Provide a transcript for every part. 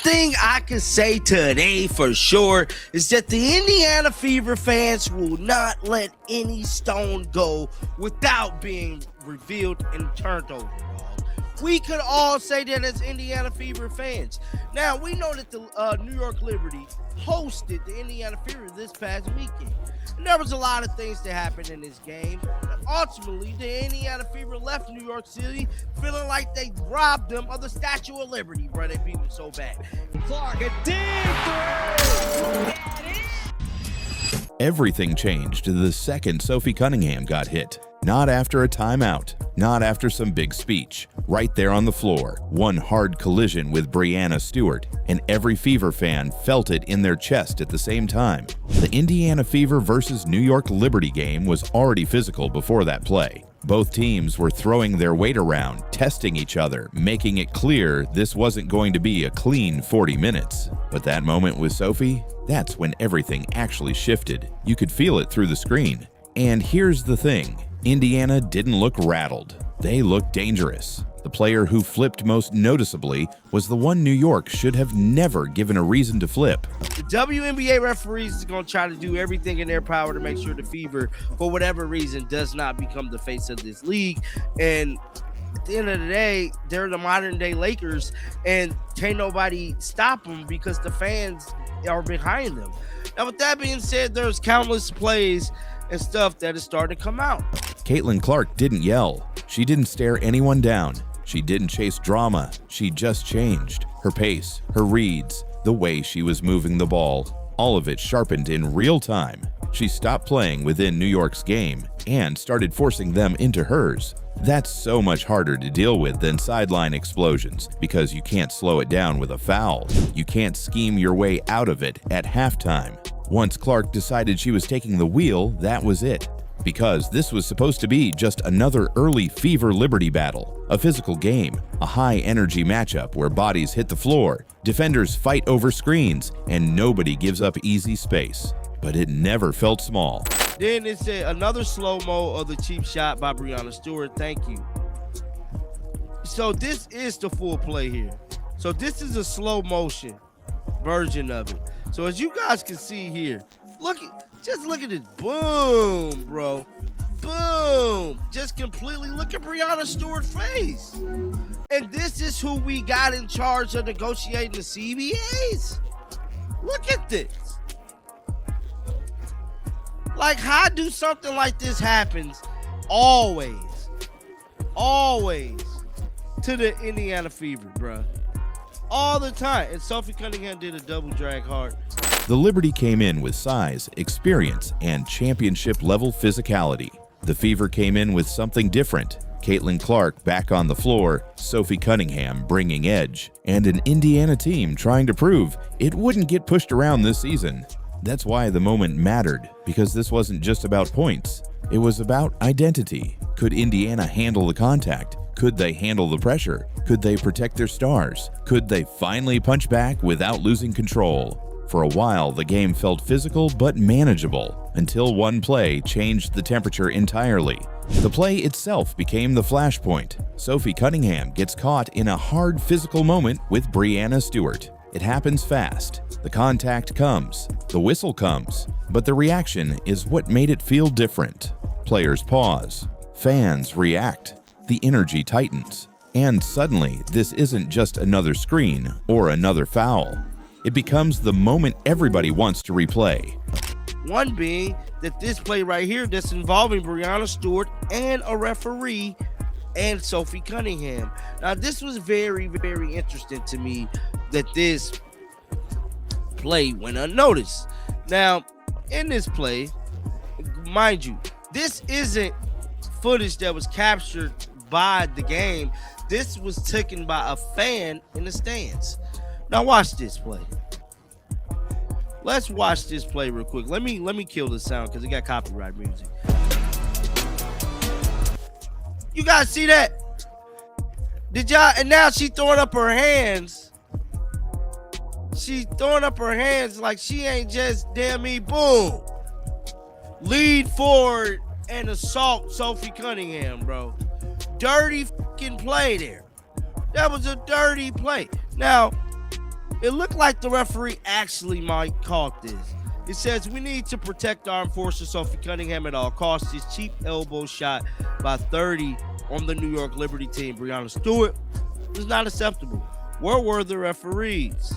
thing I can say today for sure is that the Indiana Fever fans will not let any stone go without being revealed and turned over. We could all say that as Indiana Fever fans. Now, we know that the New York Liberty hosted the Indiana Fever this past weekend. And there was a lot of things that happened in this game. And ultimately, the Indiana Fever left New York City feeling like they robbed them of the Statue of Liberty, bro. They beat them so bad. Clark, a deep three! Everything changed the second Sophie Cunningham got hit. Not after a timeout, not after some big speech. Right there on the floor, one hard collision with Breanna Stewart, and every Fever fan felt it in their chest at the same time. The Indiana Fever versus New York Liberty game was already physical before that play. Both teams were throwing their weight around, testing each other, making it clear this wasn't going to be a clean 40 minutes. But that moment with Sophie, that's when everything actually shifted. You could feel it through the screen. And here's the thing. Indiana didn't look rattled. They looked dangerous. The player who flipped most noticeably was the one New York should have never given a reason to flip. The WNBA referees is going to try to do everything in their power to make sure the Fever, for whatever reason, does not become the face of this league. And at the end of the day, they're the modern-day Lakers, and can't nobody stop them because the fans are behind them. Now, with that being said, there's countless plays and stuff that is starting to come out. Caitlin Clark didn't yell. She didn't stare anyone down. She didn't chase drama. She just changed. Her pace, her reads, the way she was moving the ball, all of it sharpened in real time. She stopped playing within New York's game and started forcing them into hers. That's so much harder to deal with than sideline explosions because you can't slow it down with a foul. You can't scheme your way out of it at halftime. Once Clark decided she was taking the wheel, that was it. Because this was supposed to be just another early Fever Liberty battle, a physical game, a high-energy matchup where bodies hit the floor, defenders fight over screens, and nobody gives up easy space. But it never felt small. Then it's another slow-mo of the cheap shot by Breanna Stewart. Thank you. So this is the full play here. So this is a slow-motion version of it. So as you guys can see here, just look at this. Boom, bro. Boom. Just completely look at Breanna Stewart's face. And this is who we got in charge of negotiating the CBAs. Look at this. Like, how do something like this happens always to the Indiana Fever, bro? All the time. And Sophie Cunningham did a double drag hard. The Liberty came in with size, experience, and championship-level physicality. The Fever came in with something different. Caitlin Clark back on the floor, Sophie Cunningham bringing edge, and an Indiana team trying to prove it wouldn't get pushed around this season. That's why the moment mattered, because this wasn't just about points. It was about identity. Could Indiana handle the contact? Could they handle the pressure? Could they protect their stars? Could they finally punch back without losing control? For a while, the game felt physical but manageable, until one play changed the temperature entirely. The play itself became the flashpoint. Sophie Cunningham gets caught in a hard physical moment with Breanna Stewart. It happens fast. The contact comes, the whistle comes, but the reaction is what made it feel different. Players pause, fans react, the energy tightens, and suddenly this isn't just another screen or another foul. It becomes the moment everybody wants to replay. One being that this play right here that's involving Breanna Stewart and a referee and Sophie Cunningham. Now, this was very, very interesting to me that this play went unnoticed. Now, in this play, mind you, this isn't footage that was captured by the game. This was taken by a fan in the stands. Now watch this play. Let's watch this play real quick. Let me kill the sound because it got copyright music. You guys see that? Did y'all? And now she throwing up her hands. She throwing up her hands like she ain't just damn me. Boom. Lead forward and assault Sophie Cunningham, bro. Dirty fucking play there. That was a dirty play. Now, It looked like the referee actually might caught this. It says, we need to protect our enforcer Sophie Cunningham at all costs. His cheap elbow shot by 30 on the New York Liberty team, Breonna Stewart, is not acceptable. Where were the referees?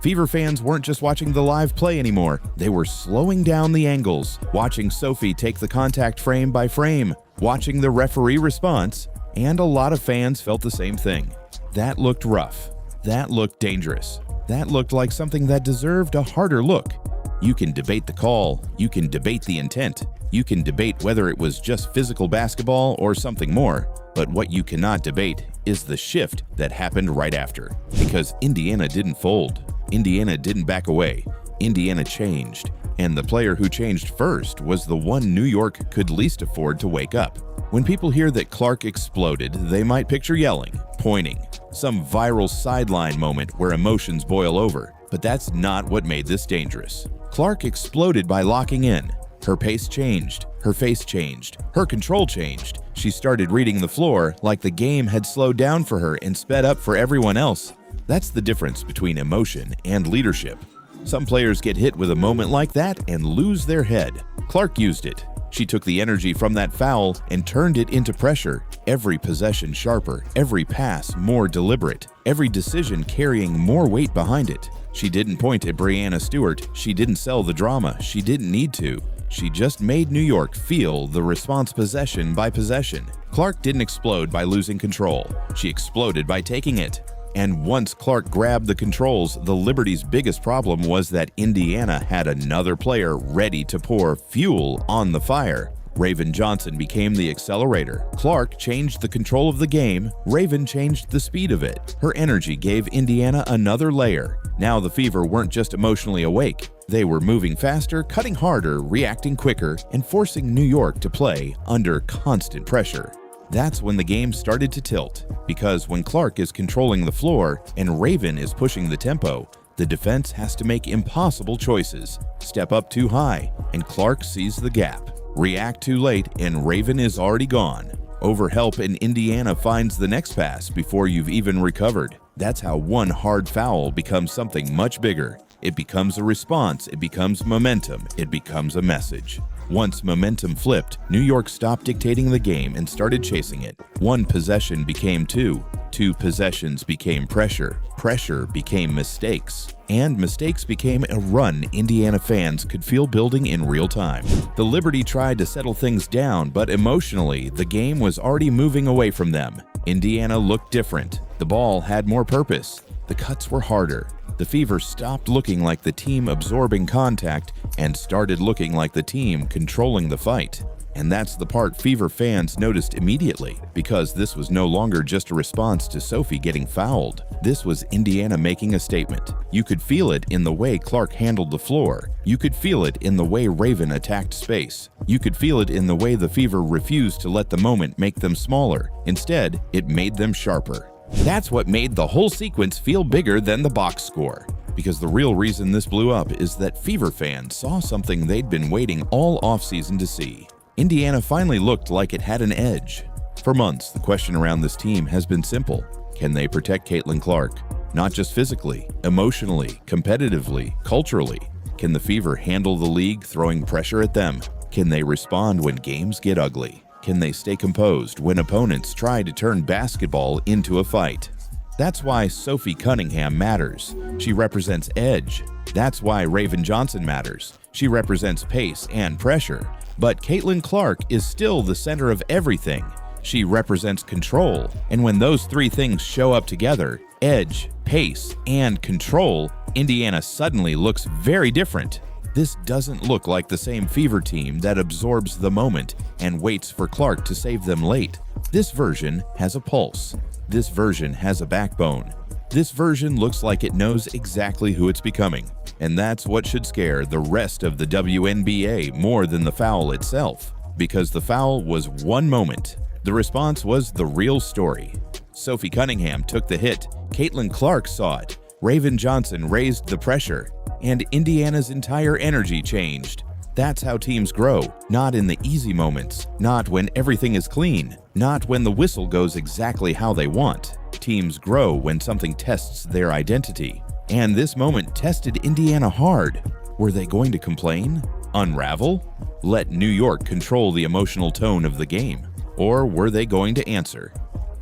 Fever fans weren't just watching the live play anymore. They were slowing down the angles, watching Sophie take the contact frame by frame, watching the referee response, and a lot of fans felt the same thing. That looked rough. That looked dangerous. That looked like something that deserved a harder look. You can debate the call, you can debate the intent, you can debate whether it was just physical basketball or something more, but what you cannot debate is the shift that happened right after. Because Indiana didn't fold. Indiana didn't back away. Indiana changed. And the player who changed first was the one New York could least afford to wake up. When people hear that Clark exploded, they might picture yelling, pointing, some viral sideline moment where emotions boil over. But that's not what made this dangerous. Clark exploded by locking in. Her pace changed. Her face changed. Her control changed. She started reading the floor like the game had slowed down for her and sped up for everyone else. That's the difference between emotion and leadership. Some players get hit with a moment like that and lose their head. Clark used it. She took the energy from that foul and turned it into pressure. Every possession sharper, every pass more deliberate, every decision carrying more weight behind it. She didn't point at Breonna Stewart. She didn't sell the drama. She didn't need to. She just made New York feel the response possession by possession. Clark didn't explode by losing control. She exploded by taking it. And once Clark grabbed the controls, the Liberty's biggest problem was that Indiana had another player ready to pour fuel on the fire. Raven Johnson became the accelerator. Clark changed the control of the game. Raven changed the speed of it. Her energy gave Indiana another layer. Now the Fever weren't just emotionally awake. They were moving faster, cutting harder, reacting quicker, and forcing New York to play under constant pressure. That's when the game started to tilt, because when Clark is controlling the floor and Raven is pushing the tempo, the defense has to make impossible choices. Step up too high, and Clark sees the gap. React too late, and Raven is already gone. Overhelp, and Indiana finds the next pass before you've even recovered. That's how one hard foul becomes something much bigger. It becomes a response, it becomes momentum, it becomes a message. Once momentum flipped, New York stopped dictating the game and started chasing it. One possession became two. Two possessions became pressure. Pressure became mistakes. And mistakes became a run Indiana fans could feel building in real time. The Liberty tried to settle things down, but emotionally, the game was already moving away from them. Indiana looked different. The ball had more purpose. The cuts were harder. The Fever stopped looking like the team absorbing contact and started looking like the team controlling the fight. And that's the part Fever fans noticed immediately, because this was no longer just a response to Sophie getting fouled. This was Indiana making a statement. You could feel it in the way Clark handled the floor. You could feel it in the way Raven attacked space. You could feel it in the way the Fever refused to let the moment make them smaller. Instead, it made them sharper. That's what made the whole sequence feel bigger than the box score. Because the real reason this blew up is that Fever fans saw something they'd been waiting all offseason to see. Indiana finally looked like it had an edge. For months, the question around this team has been simple. Can they protect Caitlin Clark? Not just physically, emotionally, competitively, culturally. Can the Fever handle the league throwing pressure at them? Can they respond when games get ugly? Can they stay composed when opponents try to turn basketball into a fight? That's why Sophie Cunningham matters. She represents edge. That's why Raven Johnson matters. She represents pace and pressure. But Caitlin Clark is still the center of everything. She represents control. And when those three things show up together, edge, pace, and control, Indiana suddenly looks very different. This doesn't look like the same Fever team that absorbs the moment and waits for Clark to save them late. This version has a pulse. This version has a backbone. This version looks like it knows exactly who it's becoming. And that's what should scare the rest of the WNBA more than the foul itself. Because the foul was one moment. The response was the real story. Sophie Cunningham took the hit. Caitlin Clark saw it. Raven Johnson raised the pressure. And Indiana's entire energy changed. That's how teams grow, not in the easy moments, not when everything is clean, not when the whistle goes exactly how they want. teams grow when something tests their identity. And this moment tested Indiana hard. Were they going to complain? Unravel? Let New York control the emotional tone of the game? Or were they going to answer?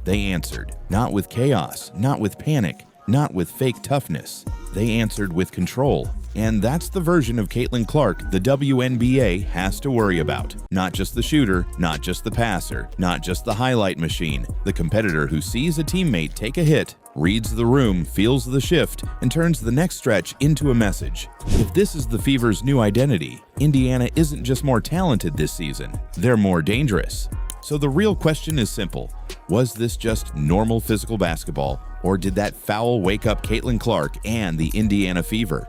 They answered, not with chaos, not with panic, not with fake toughness. They answered with control. And that's the version of Caitlin Clark the WNBA has to worry about. Not just the shooter, not just the passer, not just the highlight machine. The competitor who sees a teammate take a hit, reads the room, feels the shift, and turns the next stretch into a message. If this is the Fever's new identity, Indiana isn't just more talented this season, they're more dangerous. So the real question is simple. Was this just normal physical basketball, or did that foul wake up Caitlin Clark and the Indiana Fever?